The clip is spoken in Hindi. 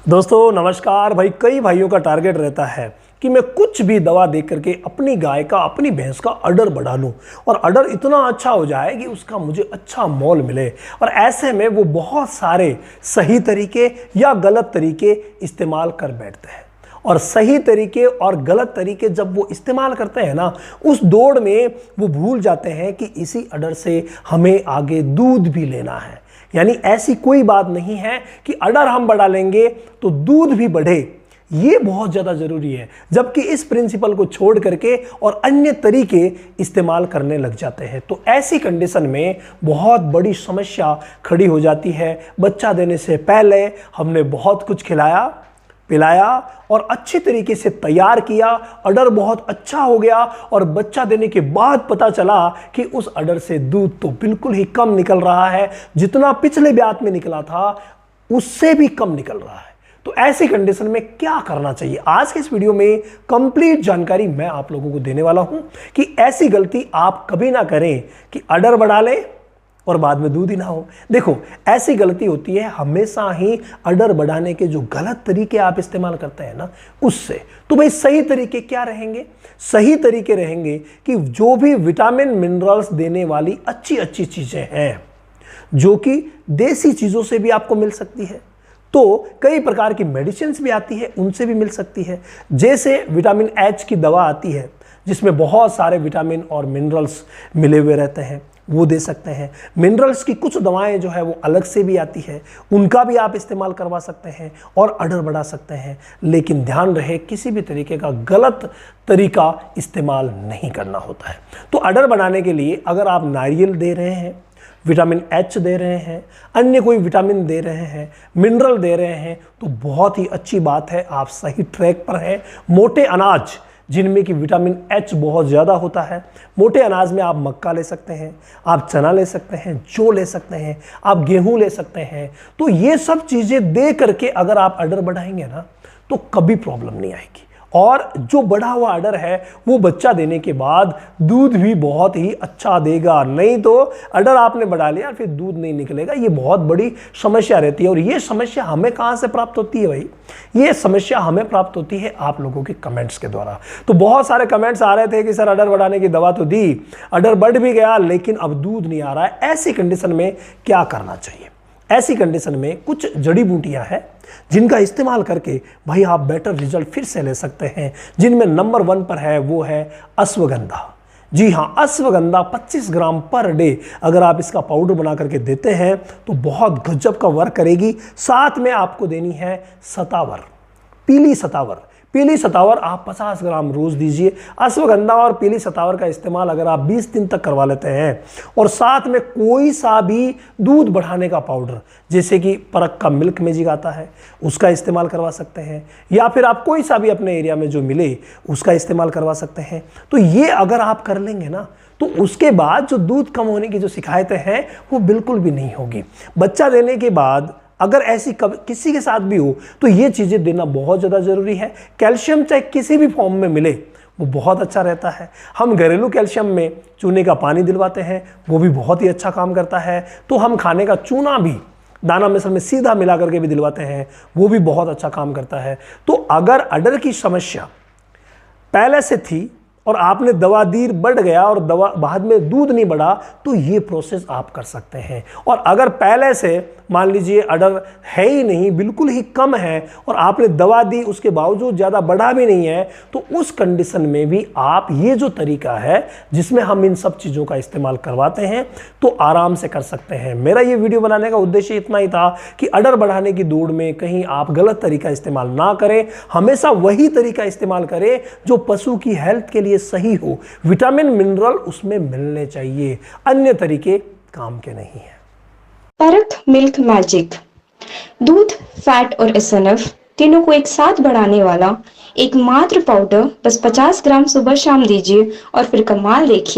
दोस्तों नमस्कार भाई। कई भाइयों का टारगेट रहता है कि मैं कुछ भी दवा दे करके अपनी गाय का, अपनी भैंस का अडर बढ़ा लूं और अडर इतना अच्छा हो जाए कि उसका मुझे अच्छा मोल मिले। और ऐसे में वो बहुत सारे सही तरीके या गलत तरीके इस्तेमाल कर बैठते हैं। और सही तरीके और गलत तरीके जब वो इस्तेमाल करते हैं ना, उस दौड़ में वो भूल जाते हैं कि इसी अडर से हमें आगे दूध भी लेना है। यानी ऐसी कोई बात नहीं है कि अडर हम बढ़ा लेंगे तो दूध भी बढ़े, ये बहुत ज़्यादा ज़रूरी है। जबकि इस प्रिंसिपल को छोड़ करके और अन्य तरीके इस्तेमाल करने लग जाते हैं तो ऐसी कंडीशन में बहुत बड़ी समस्या खड़ी हो जाती है। बच्चा देने से पहले हमने बहुत कुछ खिलाया पिलाया और अच्छी तरीके से तैयार किया, अडर बहुत अच्छा हो गया और बच्चा देने के बाद पता चला कि उस अडर से दूध तो बिल्कुल ही कम निकल रहा है, जितना पिछले ब्यात में निकला था उससे भी कम निकल रहा है। तो ऐसी कंडीशन में क्या करना चाहिए, आज के इस वीडियो में कंप्लीट जानकारी मैं आप लोगों को देने वाला हूं कि ऐसी गलती आप कभी ना करें कि अडर बढ़ा लें और बाद में दूध ही ना हो। देखो, ऐसी गलती होती है हमेशा ही अडर बढ़ाने के जो गलत तरीके आप इस्तेमाल करते हैं ना, उससे। तो भाई सही तरीके क्या रहेंगे? सही तरीके रहेंगे कि जो भी विटामिन मिनरल्स देने वाली अच्छी अच्छी चीजें हैं, जो कि देसी चीजों से भी आपको मिल सकती है, तो कई प्रकार की मेडिसिन भी आती है, उनसे भी मिल सकती है। जैसे विटामिन एच की दवा आती है जिसमें बहुत सारे विटामिन और मिनरल्स मिले हुए रहते हैं, वो दे सकते हैं। मिनरल्स की कुछ दवाएं जो है वो अलग से भी आती है, उनका भी आप इस्तेमाल करवा सकते हैं और अडर बढ़ा सकते हैं। लेकिन ध्यान रहे, किसी भी तरीके का गलत तरीका इस्तेमाल नहीं करना होता है। तो अडर बनाने के लिए अगर आप नारियल दे रहे हैं, विटामिन एच दे रहे हैं, अन्य कोई विटामिन दे रहे हैं, मिनरल दे रहे हैं, तो बहुत ही अच्छी बात है, आप सही ट्रैक पर हैं। मोटे अनाज जिनमें कि विटामिन एच बहुत ज़्यादा होता है, मोटे अनाज में आप मक्का ले सकते हैं, आप चना ले सकते हैं, जौ ले सकते हैं, आप गेहूं ले सकते हैं। तो ये सब चीज़ें दे करके अगर आप अडर बढ़ाएंगे ना तो कभी प्रॉब्लम नहीं आएगी। और जो बढ़ा हुआ अडर है वो बच्चा देने के बाद दूध भी बहुत ही अच्छा देगा। नहीं तो अडर आपने बढ़ा लिया फिर दूध नहीं निकलेगा, ये बहुत बड़ी समस्या रहती है। और ये समस्या हमें कहाँ से प्राप्त होती है भाई? ये समस्या हमें प्राप्त होती है आप लोगों के कमेंट्स के द्वारा। तो बहुत सारे कमेंट्स आ रहे थे कि सर अडर बढ़ाने की दवा तो दी, अडर बढ़ भी गया लेकिन अब दूध नहीं आ रहा है। ऐसी कंडीशन में क्या करना चाहिए? ऐसी कंडीशन में कुछ जड़ी बूटियां हैं जिनका इस्तेमाल करके भाई आप बेटर रिजल्ट फिर से ले सकते हैं। जिनमें नंबर 1 पर है वो है अश्वगंधा। जी हाँ, अश्वगंधा 25 ग्राम पर डे अगर आप इसका पाउडर बना करके देते हैं तो बहुत गजब का वर्क करेगी। साथ में आपको देनी है सतावर, पीली सतावर। पीली सतावर आप 50 ग्राम रोज दीजिए। अश्वगंधा और पीली सतावर का इस्तेमाल अगर आप 20 दिन तक करवा लेते हैं और साथ में कोई सा भी दूध बढ़ाने का पाउडर, जैसे कि परक का मिल्क मैजिक आता है, उसका इस्तेमाल करवा सकते हैं, या फिर आप कोई सा भी अपने एरिया में जो मिले उसका इस्तेमाल करवा सकते हैं। तो ये अगर आप कर लेंगे ना तो उसके बाद जो दूध कम होने की जो शिकायतें हैं वो बिल्कुल भी नहीं होगी। बच्चा देने के बाद अगर ऐसी किसी के साथ भी हो तो ये चीज़ें देना बहुत ज़्यादा ज़रूरी है। कैल्शियम चाहे किसी भी फॉर्म में मिले वो बहुत अच्छा रहता है। हम घरेलू कैल्शियम में चूने का पानी दिलवाते हैं, वो भी बहुत ही अच्छा काम करता है। तो हम खाने का चूना भी दाना मिश्रण में सीधा मिला करके भी दिलवाते हैं, वो भी बहुत अच्छा काम करता है। तो अगर अडर की समस्या पहले से थी और आपने दवा दी, बढ़ गया और दवा बाद में दूध नहीं बढ़ा, तो ये प्रोसेस आप कर सकते हैं। और अगर पहले से मान लीजिए अडर है ही नहीं, बिल्कुल ही कम है और आपने दवा दी उसके बावजूद ज़्यादा बढ़ा भी नहीं है, तो उस कंडीशन में भी आप ये जो तरीका है जिसमें हम इन सब चीज़ों का इस्तेमाल करवाते हैं तो आराम से कर सकते हैं। मेरा ये वीडियो बनाने का उद्देश्य इतना ही था कि अडर बढ़ाने की दौड़ में कहीं आप गलत तरीका इस्तेमाल ना करें। हमेशा वही तरीका इस्तेमाल करें जो पशु की हेल्थ के लिए सही हो, विटामिन मिनरल उसमें मिलने चाहिए, अन्य तरीके काम के नहीं है। परक मिल्क मैजिक दूध, फैट और एसएनएफ तीनों को एक साथ बढ़ाने वाला एकमात्र पाउडर। बस 50 ग्राम सुबह शाम दीजिए और फिर कमाल देखिए।